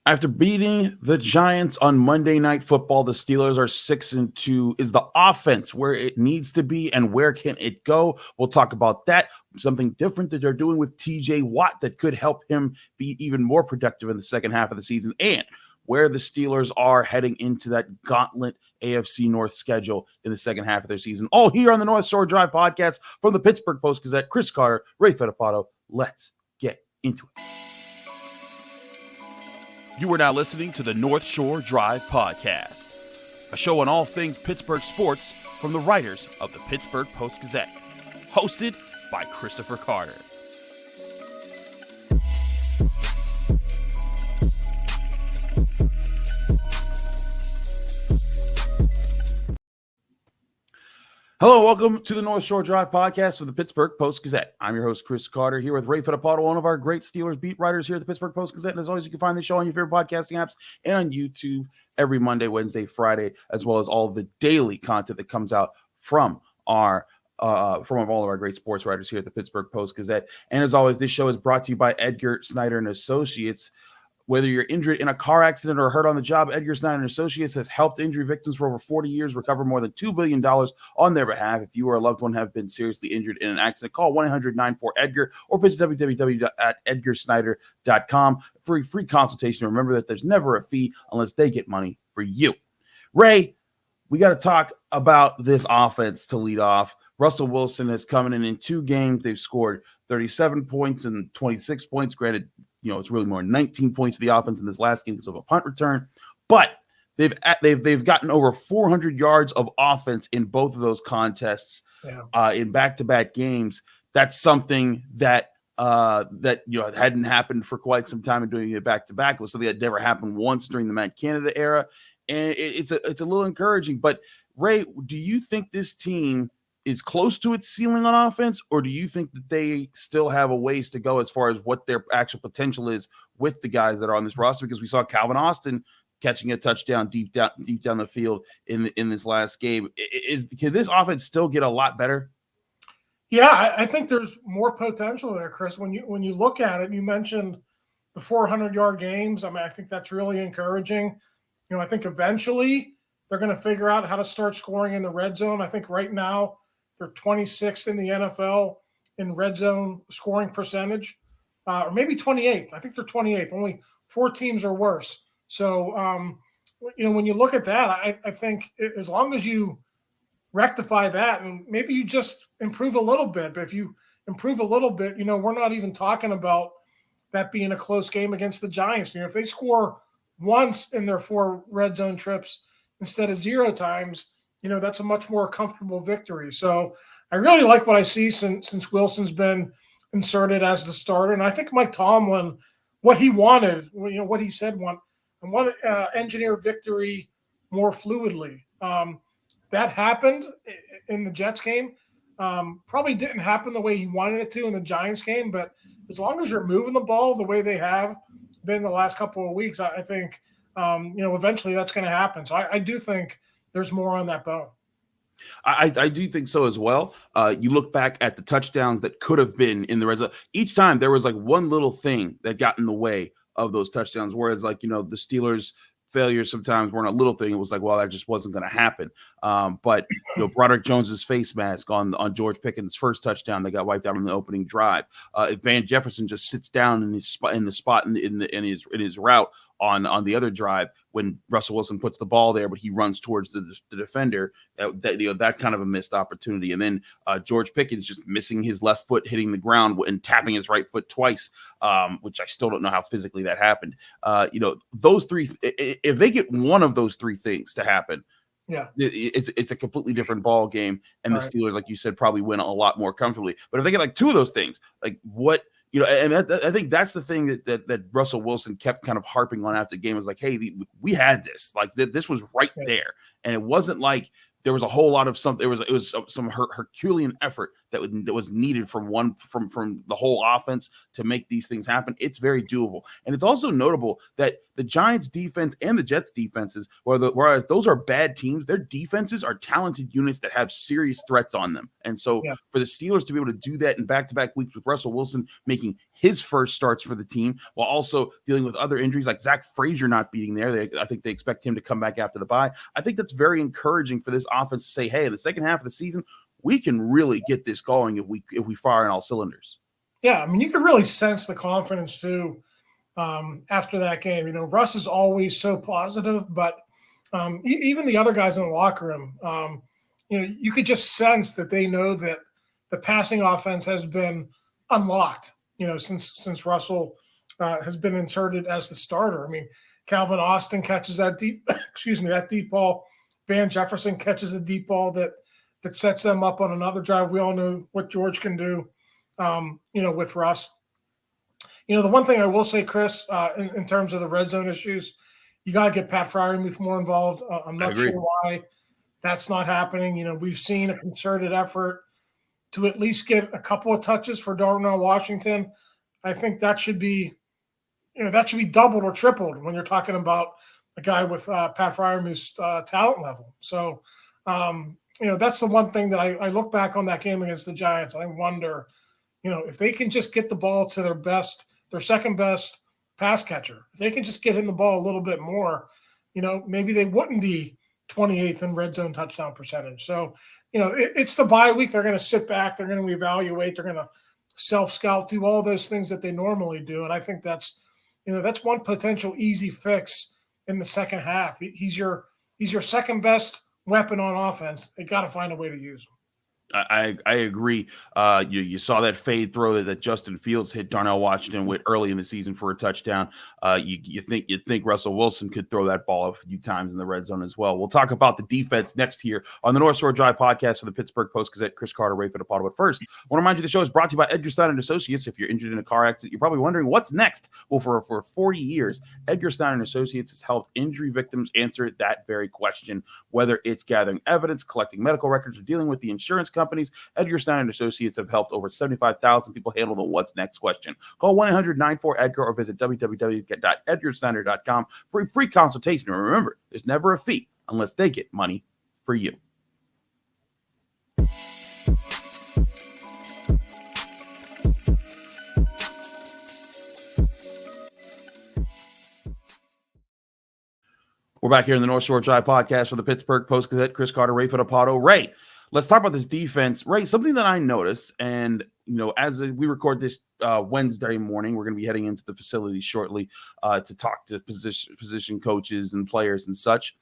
After beating the Giants on Monday Night Football, the Steelers are 6-2. Is the offense where it needs to be, and where can it go? We'll talk about that. Something different that they're doing with TJ Watt that could help him be even more productive in the second half of the season, and where the Steelers are heading into that gauntlet AFC North schedule in the second half of their season. All here on the North Shore Drive podcast from the Pittsburgh Post-Gazette. Chris Carter, Ray Fittipaldo. Let's get into it. You are now listening to the North Shore Drive Podcast, a show on all things Pittsburgh sports from the writers of the Pittsburgh Post-Gazette, hosted by Christopher Carter. Hello, welcome to the North Shore Drive podcast of the Pittsburgh Post-Gazette. I'm your host, Chris Carter, here with Ray Fittipaldo, one of our great Steelers beat writers here at the Pittsburgh Post-Gazette. And as always, you can find the show on your favorite podcasting apps and on YouTube every Monday, Wednesday, Friday, as well as all the daily content that comes out from all of our great sports writers here at the Pittsburgh Post-Gazette. And as always, this show is brought to you by Edgar Snyder Associates. Whether you're injured in a car accident or hurt on the job, Edgar Snyder Associates has helped injury victims for over 40 years recover more than $2 billion on their behalf. If you or a loved one have been seriously injured in an accident, call 1-800-94-EDGAR or visit www.edgarsnyder.com for a free consultation. Remember that there's never a fee unless they get money for you. Ray, we got to talk about this offense to lead off. Russell Wilson is coming in 2 games. They've scored 37 points and 26 points. Granted, it's really more 19 points to the offense in this last game because of a punt return. But they've gotten over 400 yards of offense in both of those contests in back-to-back games. That's something that hadn't happened for quite some time, and doing it back-to-back. It was something that never happened once during the Matt Canada era. And it's a little encouraging. But, Ray, do you think this team is close to its ceiling on offense, or do you think that they still have a ways to go as far as what their actual potential is with the guys that are on this roster? Because we saw Calvin Austin catching a touchdown deep down the field in this last game. Can this offense still get a lot better? Yeah, I think there's more potential there, Chris. When you look at it, you mentioned the 400-yard games. I mean, I think that's really encouraging. I think eventually they're going to figure out how to start scoring in the red zone. I think right now they're 26th in the NFL in red zone scoring percentage, or maybe 28th. I think they're 28th. Only 4 teams are worse. So, when you look at that, I think as long as you rectify that, and maybe you just improve a little bit. But if you improve a little bit, we're not even talking about that being a close game against the Giants. If they score once in their 4 red zone trips instead of 0 times, that's a much more comfortable victory. So I really like what I see since Wilson's been inserted as the starter. And I think Mike Tomlin, what he wanted, what he said, want to engineer victory more fluidly. That happened in the Jets game. Probably didn't happen the way he wanted it to in the Giants game, but as long as you're moving the ball the way they have been the last couple of weeks, I think, eventually that's going to happen. So I do think there's more on that bone. I do think so as well. You look back at the touchdowns that could have been in the red zone. Each time there was like one little thing that got in the way of those touchdowns, whereas the Steelers' failures sometimes weren't a little thing. It was like, well, that just wasn't going to happen. But Broderick Jones's face mask on George Pickens' first touchdown that got wiped out on the opening drive. If Van Jefferson just sits down in the spot in his route on the other drive when Russell Wilson puts the ball there, but he runs towards the defender, that kind of a missed opportunity. And then George Pickens just missing his left foot, hitting the ground and tapping his right foot twice, which I still don't know how physically that happened. Those 3, if they get one of those 3 things to happen, it's a completely different ball game, and the Steelers, like you said, probably win a lot more comfortably. But if they get like 2 of those things, like what? And I think that's the thing that Russell Wilson kept kind of harping on after the game, was like, hey, we had this. Like, this was right there. And it wasn't like there was a whole lot of something. It was some Herculean effort that was needed from the whole offense to make these things happen, it's very doable. And it's also notable that the Giants defense and the Jets defenses, whereas those are bad teams, their defenses are talented units that have serious threats on them. And so for the Steelers to be able to do that in back-to-back weeks with Russell Wilson making his first starts for the team while also dealing with other injuries like Zach Frazier not being there, I think they expect him to come back after the bye. I think that's very encouraging for this offense to say, hey, in the second half of the season, we can really get this going if we fire on all cylinders. Yeah, I mean, you could really sense the confidence too after that game. You know, Russ is always so positive, but even the other guys in the locker room, you know, you could just sense that they know that the passing offense has been unlocked, you know, since Russell has been inserted as the starter. I mean, Calvin Austin catches that deep ball. Van Jefferson catches a deep ball that sets them up on another drive. We all know what George can do, you know, with Russ. You know, the one thing I will say, Chris, in terms of the red zone issues, you got to get Pat Freiermuth more involved. I'm not sure why that's not happening. You know, we've seen a concerted effort to at least get a couple of touches for Darnell Washington. I think that should be, you know, that should be doubled or tripled when you're talking about a guy with Pat Freiermuth's talent level. So, you know, that's the one thing that I look back on that game against the Giants. I wonder, you know, if they can just get the ball to their second best pass catcher, if they can just get him the ball a little bit more, you know, maybe they wouldn't be 28th in red zone touchdown percentage. So, you know, it's the bye week. They're going to sit back. They're going to evaluate. They're going to self-scout, do all those things that they normally do. And I think that's, you know, that's one potential easy fix in the second half. He's your second best weapon on offense. They got to find a way to use him. I agree. You saw that fade throw that Justin Fields hit Darnell Washington with early in the season for a touchdown. You'd think Russell Wilson could throw that ball a few times in the red zone as well. We'll talk about the defense next here on the North Shore Drive podcast for the Pittsburgh Post-Gazette. Chris Carter, Ray Fittipaldo. But first, I want to remind you the show is brought to you by Edgar Snyder Associates. If you're injured in a car accident, you're probably wondering what's next. Well, for 40 years, Edgar Snyder Associates has helped injury victims answer that very question, whether it's gathering evidence, collecting medical records, or dealing with the insurance companies. Edgar Snyder Associates have helped over 75,000 people handle the what's next question. Call 1-800-94-EDGAR or visit www.edgarsnyder.com for a free consultation. And remember, there's never a fee unless they get money for you. We're back here in the North Shore Drive podcast for the Pittsburgh Post-Gazette. Chris Carter, Ray Fittipaldo. Ray, let's talk about this defense. Ray, something that I noticed, and, you know, as we record this Wednesday morning, we're going to be heading into the facility shortly to talk to position coaches and players and such.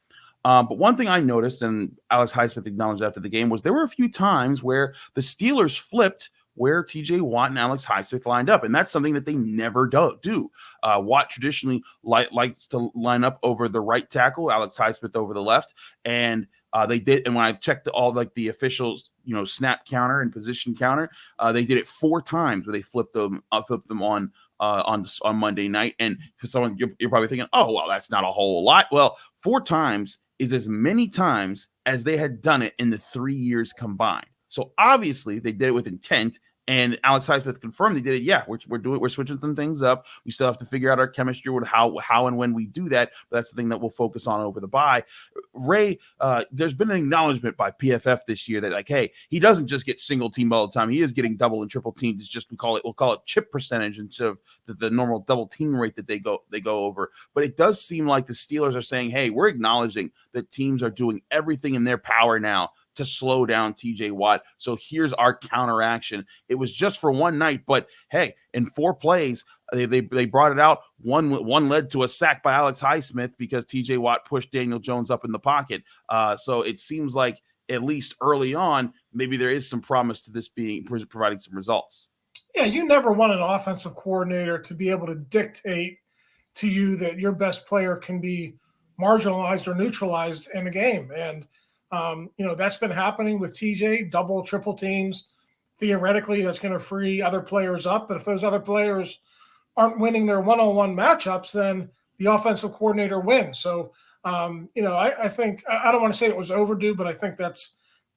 But one thing I noticed, and Alex Highsmith acknowledged after the game, was there were a few times where the Steelers flipped where TJ Watt and Alex Highsmith lined up. And that's something that they never do. Watt traditionally likes to line up over the right tackle, Alex Highsmith over the left. And they did. And when I checked all like the officials, you know, snap counter and position counter, they did it 4 times where they flipped them on Monday night. And for someone, you're probably thinking, oh, well, that's not a whole lot. Well, 4 times is as many times as they had done it in the 3 years combined. So obviously they did it with intent, and Alex Highsmith confirmed they did it. Yeah, we're switching some things up. We still have to figure out our chemistry with how and when we do that. But that's the thing that we'll focus on over the bye. Ray, there's been an acknowledgement by PFF this year that, like, hey, he doesn't just get single team all the time. He is getting double and triple teamed. It's just we'll call it chip percentage instead of the normal double team rate that they go over. But it does seem like the Steelers are saying, hey, we're acknowledging that teams are doing everything in their power now to slow down TJ Watt. So here's our counteraction. It was just for one night, but hey, in 4 plays, they brought it out. One led to a sack by Alex Highsmith because TJ Watt pushed Daniel Jones up in the pocket. So it seems like at least early on, maybe there is some promise to this providing some results. Yeah, you never want an offensive coordinator to be able to dictate to you that your best player can be marginalized or neutralized in the game. And you know, that's been happening with TJ, double, triple teams. Theoretically, that's going to free other players up. But if those other players aren't winning their one-on-one matchups, then the offensive coordinator wins. So, you know, I think – I don't want to say it was overdue, but I think that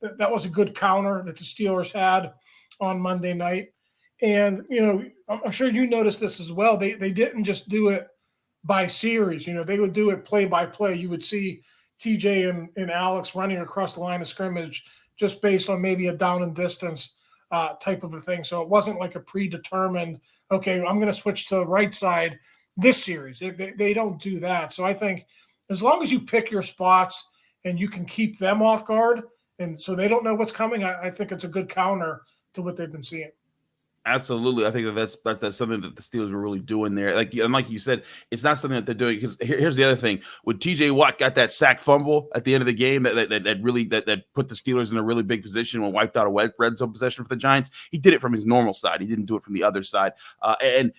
was a good counter that the Steelers had on Monday night. And, I'm sure you noticed this as well. They didn't just do it by series. They would do it play by play. You would see TJ and Alex running across the line of scrimmage just based on maybe a down and distance type of a thing. So it wasn't like a predetermined, okay, I'm going to switch to the right side this series. They don't do that. So I think as long as you pick your spots and you can keep them off guard, and so they don't know what's coming, I think it's a good counter to what they've been seeing. Absolutely. I think that's something that the Steelers were really doing there. Like you said, it's not something that they're doing because here's the other thing. When TJ Watt got that sack fumble at the end of the game that put the Steelers in a really big position and wiped out a red zone possession for the Giants, he did it from his normal side. He didn't do it from the other side. And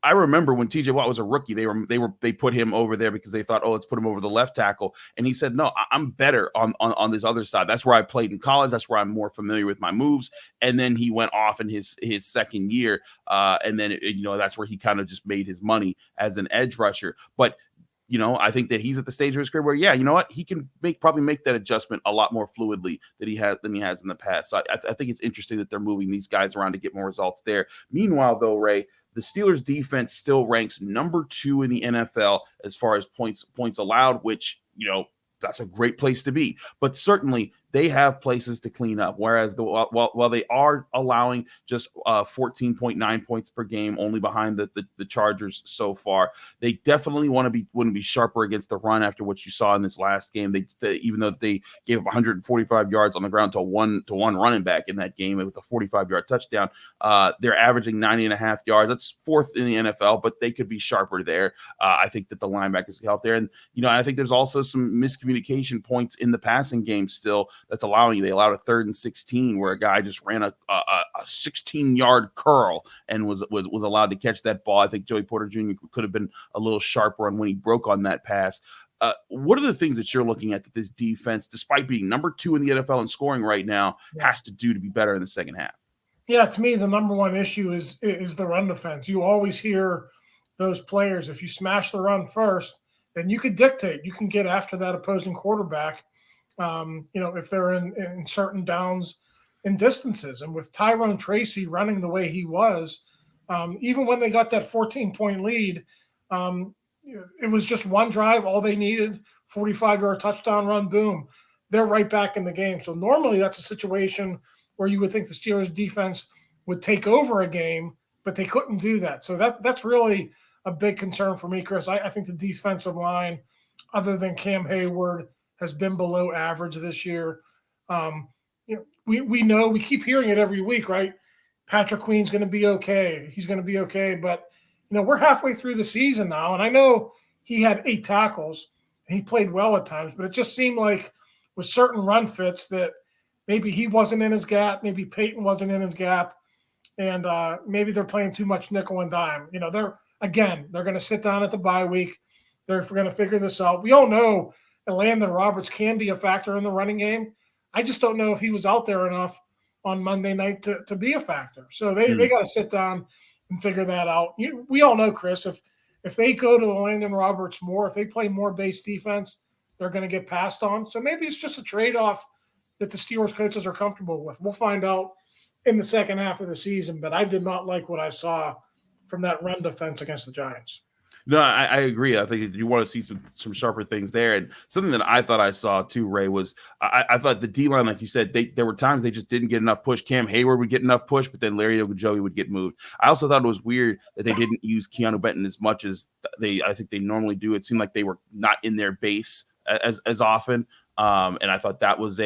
I remember when TJ Watt was a rookie, they put him over there because they thought, oh, let's put him over the left tackle. And he said, no, I'm better on this other side. That's where I played in college. That's where I'm more familiar with my moves. And then he went off in his second year. And then, that's where he kind of just made his money as an edge rusher. But I think that he's at the stage of his career where, he can probably make that adjustment a lot more fluidly than he has in the past. So I think it's interesting that they're moving these guys around to get more results there. Meanwhile, though, Ray, the Steelers defense still ranks number 2 in the NFL as far as points allowed, which, that's a great place to be. But certainly they have places to clean up. Whereas while they are allowing just 14.9 points per game, only behind the Chargers so far, they definitely want to be sharper against the run after what you saw in this last game. They even though they gave up 145 yards on the ground to one running back in that game with a 45-yard touchdown, they're averaging 90.5 yards. That's 4th in the NFL, but they could be sharper there. I think that the linebackers help there, and I think there's also some miscommunication points in the passing game still. That's allowing you. They allowed a 3rd and 16 where a guy just ran a 16-yard curl and was allowed to catch that ball. I think Joey Porter Jr. could have been a little sharper on when he broke on that pass. What are the things that you're looking at that this defense, despite being number 2 in the NFL in scoring right now, has to do to be better in the second half? Yeah, to me, the number one issue is the run defense. You always hear those players, if you smash the run first, then you could dictate. You can get after that opposing quarterback. If they're in certain downs and distances. And with Tyrone Tracy running the way he was, even when they got that 14-point lead, it was just one drive, all they needed, 45-yard touchdown run, boom. They're right back in the game. So normally that's a situation where you would think the Steelers defense would take over a game, but they couldn't do that. So that's really a big concern for me, Chris. I think the defensive line, other than Cam Hayward, has been below average this year. We know, we keep hearing it every week, right? Patrick Queen's going to be okay. He's going to be okay. But, we're halfway through the season now. And I know he had 8 tackles and he played well at times, but it just seemed like with certain run fits that maybe he wasn't in his gap. Maybe Peyton wasn't in his gap. And maybe they're playing too much nickel and dime. They're going to sit down at the bye week. They're going to figure this out. We all know Landon Roberts can be a factor in the running game. I just don't know if he was out there enough on Monday night to be a factor. So they got to sit down and figure that out. We all know, Chris, if they go to Landon Roberts more, if they play more base defense, they're going to get passed on. So maybe it's just a trade-off that the Steelers coaches are comfortable with. We'll find out in the second half of the season, but I did not like what I saw from that run defense against the Giants. No, I agree. I think you want to see some sharper things there. And something that I thought I saw too, Ray, was I thought the D-line, like you said, there were times they just didn't get enough push. Cam Hayward would get enough push, but then Larry Ogunjobi would get moved. I also thought it was weird that they didn't use Keanu Benton as much as I think they normally do. It seemed like they were not in their base as often. And I thought that was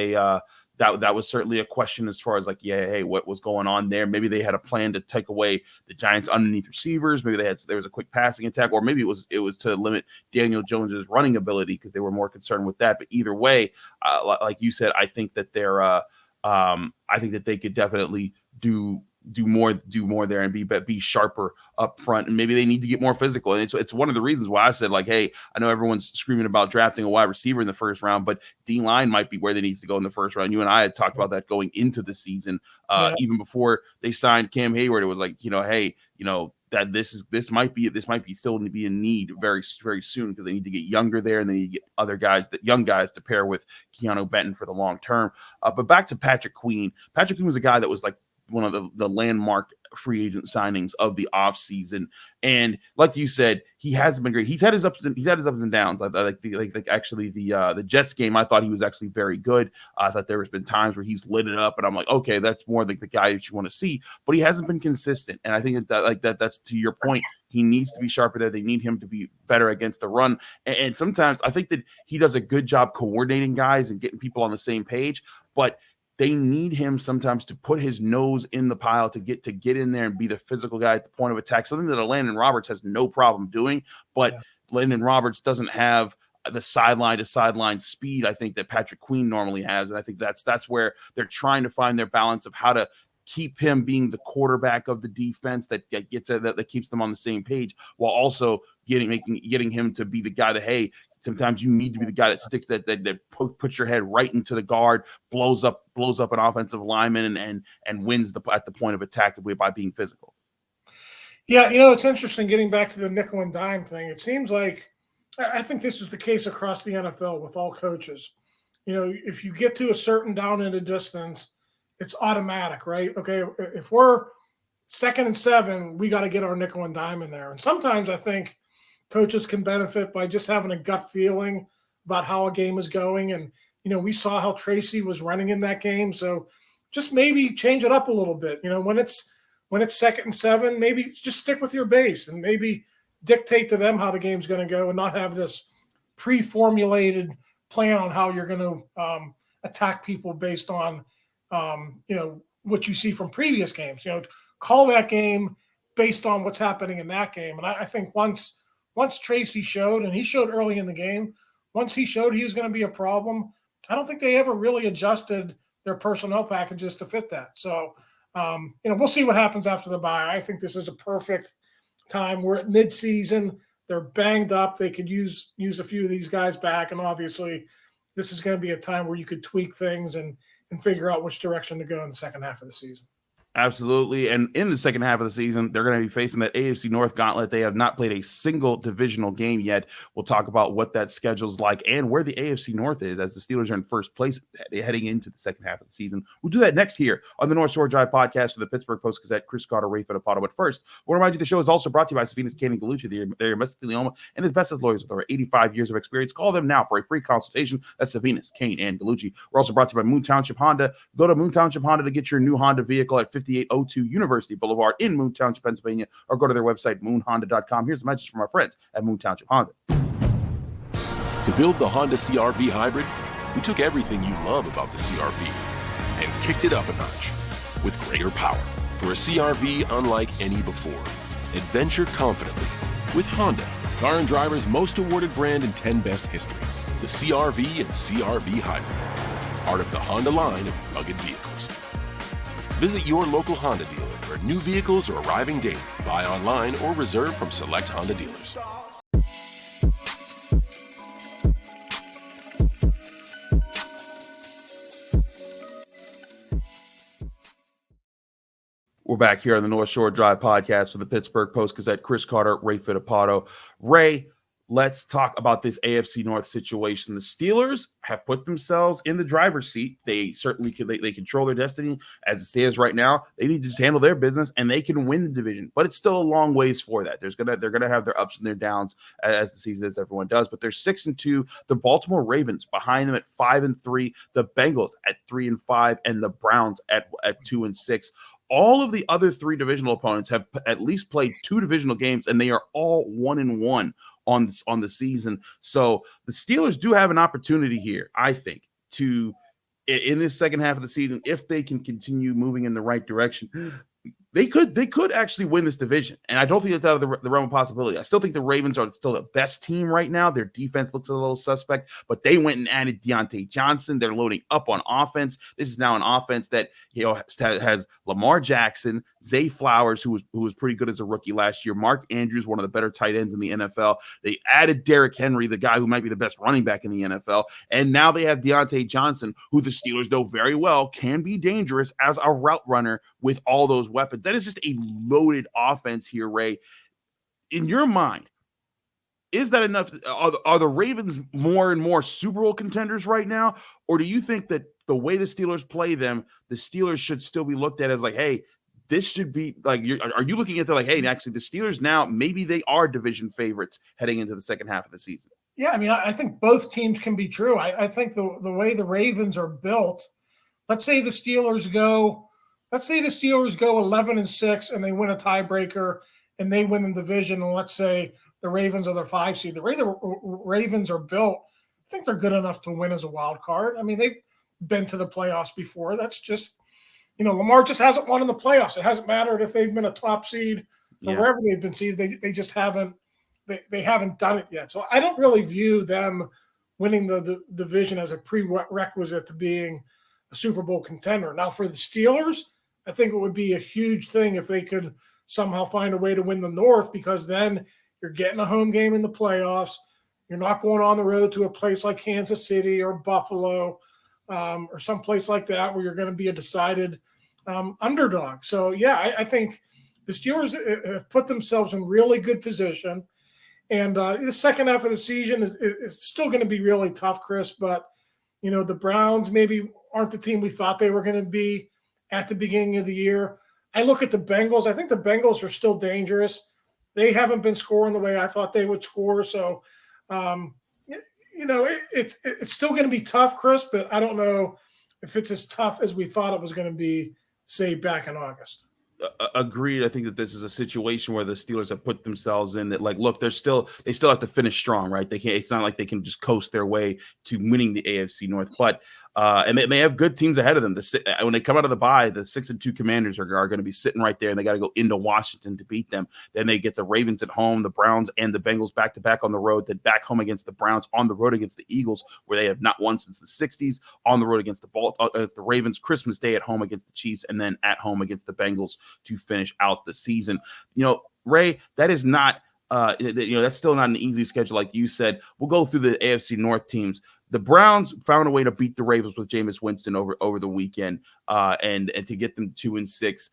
that was certainly a question as far as hey, what was going on there? Maybe they had a plan to take away the Giants' underneath receivers. Maybe there was a quick passing attack, or maybe it was to limit Daniel Jones's running ability because they were more concerned with that. But either way, like you said, I think that I think that they could definitely do more there and be sharper up front, and maybe they need to get more physical. And it's one of the reasons why I said hey, I know everyone's screaming about drafting a wide receiver in the first round, but D-line might be where they need to go in the first round. You and I had talked about that going into the season, even before they signed Cam Hayward. It was hey, that this might be still be in need very, very soon because they need to get younger there and they need to get young guys to pair with Keanu Benton for the long term. But back to Patrick Queen. Patrick Queen was a guy that was one of the landmark free agent signings of the offseason. And like you said, he hasn't been great. He's had his ups and downs. Actually the Jets game, I thought he was actually very good. I thought there has been times where he's lit it up, and I'm like, okay, that's more like the guy that you want to see. But he hasn't been consistent, and I think that's to your point. He needs to be sharper there. They need him to be better against the run. And sometimes I think that he does a good job coordinating guys and getting people on the same page, but they need him sometimes to put his nose in the pile to get in there and be the physical guy at the point of attack, something that a Landon Roberts has no problem doing. But Landon Roberts doesn't have the sideline to sideline speed, I think, that Patrick Queen normally has. And I think that's where they're trying to find their balance of how to keep him being the quarterback of the defense that keeps them on the same page, while also getting him to be the guy that, hey, sometimes you need to be the guy that sticks that puts your head right into the guard, blows up an offensive lineman, and wins at the point of attack by being physical. Yeah, it's interesting getting back to the nickel and dime thing. It seems like I think this is the case across the NFL with all coaches. If you get to a certain down in the distance, it's automatic, right? Okay, if we're 2nd and 7, we got to get our nickel and dime in there. And sometimes I think coaches can benefit by just having a gut feeling about how a game is going. And, we saw how Tracy was running in that game. So just maybe change it up a little bit. When it's 2nd and 7, maybe just stick with your base and maybe dictate to them how the game's going to go and not have this pre-formulated plan on how you're going to attack people based on, what you see from previous games. Call that game based on what's happening in that game. And I think once Tracy showed, and he showed early in the game, once he showed he was going to be a problem, I don't think they ever really adjusted their personnel packages to fit that. So, we'll see what happens after the bye. I think this is a perfect time. We're at midseason. They're banged up. They could use a few of these guys back. And obviously, this is going to be a time where you could tweak things and figure out which direction to go in the second half of the season. Absolutely. And in the second half of the season, they're going to be facing that AFC North gauntlet. They have not played a single divisional game yet. We'll talk about what that schedule's like and where the AFC North is, as the Steelers are in first place heading into the second half of the season. We'll do that next here on the North Shore Drive podcast of the Pittsburgh Post-Gazette. Chris Carter, Ray Fittipaldo. But first, I want to remind you the show is also brought to you by Safinas Kane and Gallucci. They're Mesothelioma and his best as lawyers with over 85 years of experience. Call them now for a free consultation. That's Safinas Kane and Gallucci. We're also brought to you by Moon Township Honda. Go to Moon Township Honda to get your new Honda vehicle at 5802 University Boulevard in Moon Township, Pennsylvania, or go to their website, moonhonda.com. Here's a message from our friends at Moon Township Honda. To build the Honda CR-V Hybrid, we took everything you love about the CR-V and kicked it up a notch with greater power. For a CR-V unlike any before. Adventure confidently with Honda, Car and Driver's most awarded brand in 10 Best history. The CR-V and CR-V Hybrid, part of the Honda line of rugged vehicles. Visit your local Honda dealer for new vehicles are arriving daily. Buy online or reserve from select Honda dealers. We're back here on the North Shore Drive podcast for the Pittsburgh Post-Gazette. Chris Carter, Ray Fittipaldo. Ray, let's talk about this AFC North situation. The Steelers have put themselves in the driver's seat. They certainly can. They control their destiny as it stands right now. They need to just handle their business, and they can win the division. But it's still a long ways for that. They're gonna have their ups and their downs as the season, as everyone does. But they're 6-2. The Baltimore Ravens behind them at 5-3. The Bengals at 3-5, and the Browns at 2-6. All of the other three divisional opponents have at least played two divisional games, and they are all 1-1 on the season. So the Steelers do have an opportunity here, I think, to in this second half of the season, if they can continue moving in the right direction. They could actually win this division, and I don't think it's out of the realm of possibility. I still think the Ravens are still the best team right now. Their defense looks a little suspect, but they went and added Diontae Johnson. They're loading up on offense. This is now an offense that has Lamar Jackson, Zay Flowers, who was pretty good as a rookie last year, Mark Andrews, one of the better tight ends in the NFL. They added Derrick Henry, the guy who might be the best running back in the NFL, and now they have Diontae Johnson, who the Steelers know very well can be dangerous as a route runner with all those weapons. That is just a loaded offense here, Ray. In your mind, is that enough? Are the Ravens more and more Super Bowl contenders right now? Or do you think that the way the Steelers play them, the Steelers should still be looked at as like, hey, this should be like, are you looking at the like, hey, actually the Steelers now, maybe they are division favorites heading into the second half of the season? Yeah, I mean, I think both teams can be true. I think the way the Ravens are built, let's say the Steelers go 11-6 and they win a tiebreaker and they win the division, and let's say the Ravens are their 5 seed. The way the Ravens are built, I think they're good enough to win as a wild card. I mean, they've been to the playoffs before. That's just, Lamar just hasn't won in the playoffs. It hasn't mattered if they've been a top seed or wherever they've been seeded. They just haven't. They haven't done it yet. So I don't really view them winning the division as a prerequisite to being a Super Bowl contender. Now, for the Steelers, I think it would be a huge thing if they could somehow find a way to win the North, because then you're getting a home game in the playoffs. You're not going on the road to a place like Kansas City or Buffalo or someplace like that where you're going to be a decided underdog. So, yeah, I think the Steelers have put themselves in really good position. And the second half of the season is still going to be really tough, Chris. But, the Browns maybe aren't the team we thought they were going to be at the beginning of the year. I look at the Bengals. I think the Bengals are still dangerous. They haven't been scoring the way I thought they would score. So, it's still going to be tough, Chris. But I don't know if it's as tough as we thought it was going to be, say, back in August. Agreed. I think that this is a situation where the Steelers have put themselves in that, like, look, they still have to finish strong, right? They can't. It's not like they can just coast their way to winning the AFC North, but and they have good teams ahead of them. When they come out of the bye, the 6-2 Commanders are going to be sitting right there, and they got to go into Washington to beat them. Then they get the Ravens at home, the Browns and the Bengals back to back on the road. Then back home against the Browns, on the road against the Eagles, where they have not won since the '60s. On the road against the Ravens, Christmas Day at home against the Chiefs, and then at home against the Bengals to finish out the season. Ray, that is not. That's still not an easy schedule, like you said. We'll go through the AFC North teams. The Browns found a way to beat the Ravens with Jameis Winston over the weekend, and to get them 2-6.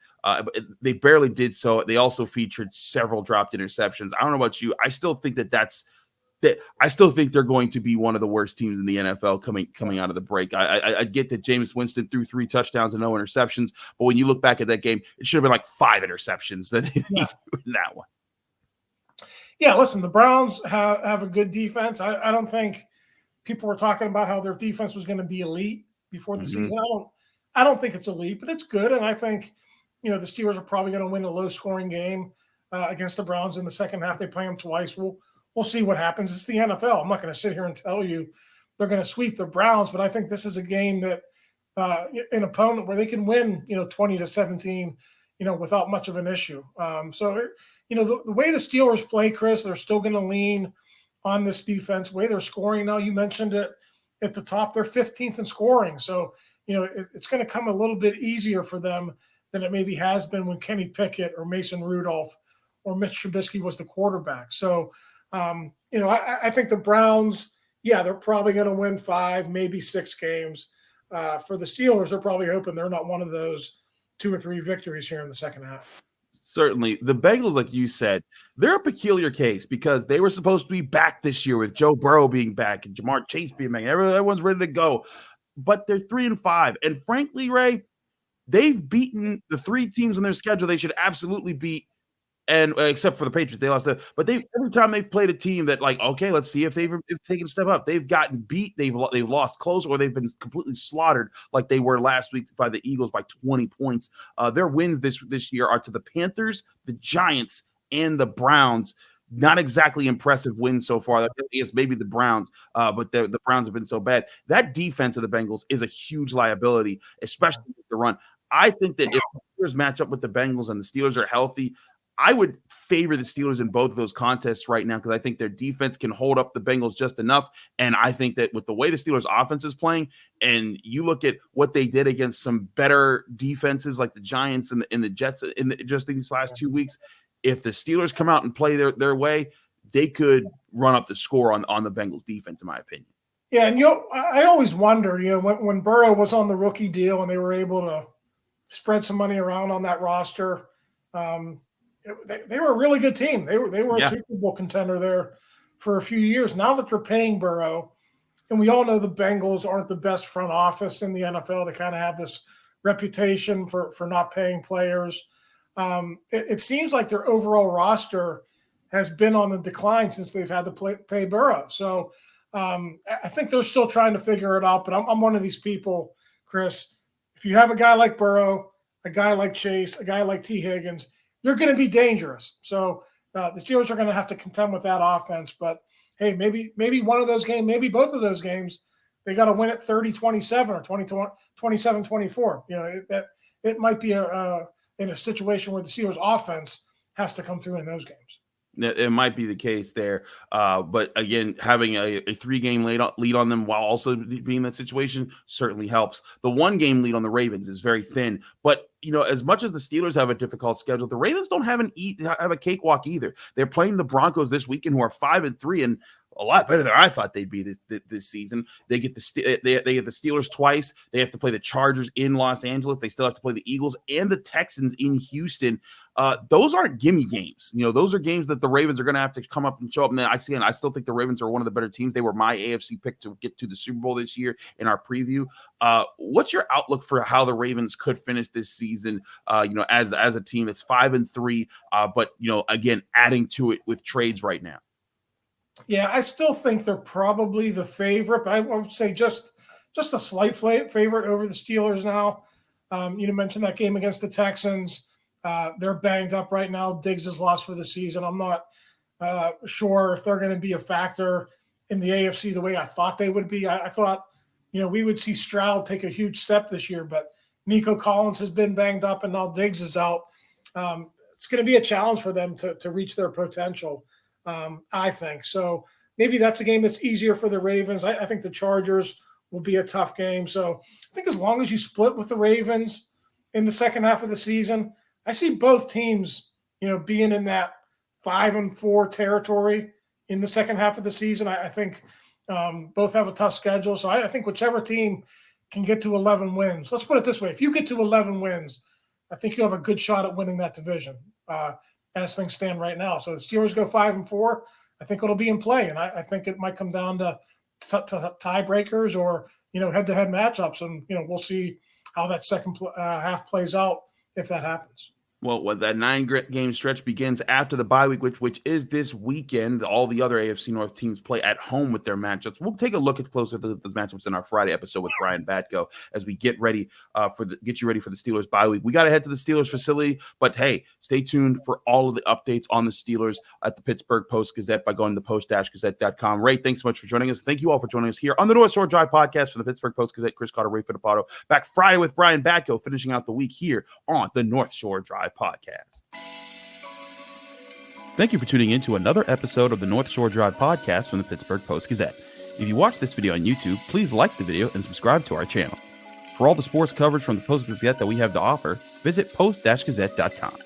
They barely did so. They also featured several dropped interceptions. I don't know about you. I still think I still think they're going to be one of the worst teams in the NFL coming out of the break. I get that Jameis Winston threw 3 touchdowns and no interceptions, but when you look back at that game, it should have been like 5 interceptions that he threw in that one. Yeah, listen, the Browns have a good defense. I don't think people were talking about how their defense was going to be elite before the season. I don't think it's elite, but it's good. And I think, the Steelers are probably going to win a low-scoring game against the Browns in the second half. They play them twice. We'll see what happens. It's the NFL. I'm not going to sit here and tell you they're going to sweep the Browns, but I think this is a game that an opponent where they can win, 20-17, without much of an issue. The way the Steelers play, Chris, they're still going to lean on this defense. The way they're scoring now, you mentioned it at the top, they're 15th in scoring. So, it's going to come a little bit easier for them than it maybe has been when Kenny Pickett or Mason Rudolph or Mitch Trubisky was the quarterback. So, I think the Browns, they're probably going to win 5, maybe 6 games. For the Steelers, they're probably hoping they're not one of those 2 or 3 victories here in the second half. Certainly. The Bengals, like you said, they're a peculiar case because they were supposed to be back this year with Joe Burrow being back and Jamar Chase being back. Everyone's ready to go. But they're 3-5. And frankly, Ray, they've beaten the 3 teams on their schedule they should absolutely beat. And except for the Patriots, they lost that. But every time they've played a team that, like, okay, let's see if they've taken a step up. They've gotten beat, they've lost close, or they've been completely slaughtered, like they were last week by the Eagles by 20 points. Their wins this year are to the Panthers, the Giants, and the Browns. Not exactly impressive wins so far. I guess maybe the Browns, but the Browns have been so bad. That defense of the Bengals is a huge liability, especially with the run. I think that if the Steelers match up with the Bengals and the Steelers are healthy, I would favor the Steelers in both of those contests right now because I think their defense can hold up the Bengals just enough. And I think that with the way the Steelers offense is playing, and you look at what they did against some better defenses like the Giants and the Jets just in these last 2 weeks, if the Steelers come out and play their way, they could run up the score on the Bengals defense, in my opinion. Yeah, and I always wondered, when Burrow was on the rookie deal and they were able to spread some money around on that roster, they were a really good team. They were a Super Bowl contender there for a few years. Now that they're paying Burrow, And we all know the Bengals aren't the best front office in the NFL. They kind of have this reputation for not paying players. It seems like their overall roster has been on the decline since they've had to pay Burrow. So I think they're still trying to figure it out. But I'm one of these people, Chris. If you have a guy like Burrow, a guy like Chase, a guy like T. Higgins, you're going to be dangerous. So the Steelers are going to have to contend with that offense. But, hey, maybe one of those games, maybe both of those games, they got to win at 30-27 or 27-24. It might be in a situation where the Steelers offense has to come through in those games. It might be the case there. But again, having a 3-game lead on them while also being in that situation certainly helps. The 1-game lead on the Ravens is very thin. But, as much as the Steelers have a difficult schedule, the Ravens don't have a cakewalk either. They're playing the Broncos this weekend, who are 5-3 and a lot better than I thought they'd be this season. They get the Steelers twice. They have to play the Chargers in Los Angeles. They still have to play the Eagles and the Texans in Houston. Those aren't gimme games. Those are games that the Ravens are going to have to come up and show up. And I still think the Ravens are one of the better teams. They were my AFC pick to get to the Super Bowl this year in our preview. What's your outlook for how the Ravens could finish this season? As a team that's 5-3, but again, adding to it with trades right now. Yeah, I still think they're probably the favorite, but I would say just a slight favorite over the Steelers now. You mentioned that game against the Texans. They're banged up right now. Diggs is lost for the season. I'm not sure if they're going to be a factor in the AFC the way I thought they would be. I thought, we would see Stroud take a huge step this year, but Nico Collins has been banged up and now Diggs is out. It's going to be a challenge for them to reach their potential. I think. So maybe that's a game that's easier for the Ravens. I think the Chargers will be a tough game. So I think as long as you split with the Ravens in the second half of the season, I see both teams, being in that 5-4 territory in the second half of the season. I think both have a tough schedule. So I think whichever team can get to 11 wins. Let's put it this way. If you get to 11 wins, I think you have a good shot at winning that division. As things stand right now. So the Steelers go 5-4, I think it'll be in play. And I think it might come down to tiebreakers or, head-to-head matchups. And, we'll see how that second half plays out if that happens. Well, that 9-game stretch begins after the bye week, which is this weekend. All the other AFC North teams play at home with their matchups. We'll take a look at closer to those matchups in our Friday episode with Brian Batko as we get ready get you ready for the Steelers bye week. We got to head to the Steelers facility, but hey, stay tuned for all of the updates on the Steelers at the Pittsburgh Post-Gazette by going to post-gazette.com. Ray, thanks so much for joining us. Thank you all for joining us here on the North Shore Drive podcast for the Pittsburgh Post-Gazette. Chris Carter, Ray Fittipaldo, back Friday with Brian Batko, finishing out the week here on the North Shore Drive podcast. Thank you for tuning in to another episode of the North Shore Drive podcast from the Pittsburgh Post-Gazette. If you watch this video on YouTube, please like the video and subscribe to our channel. For all the sports coverage from the Post-Gazette that we have to offer, visit post-gazette.com.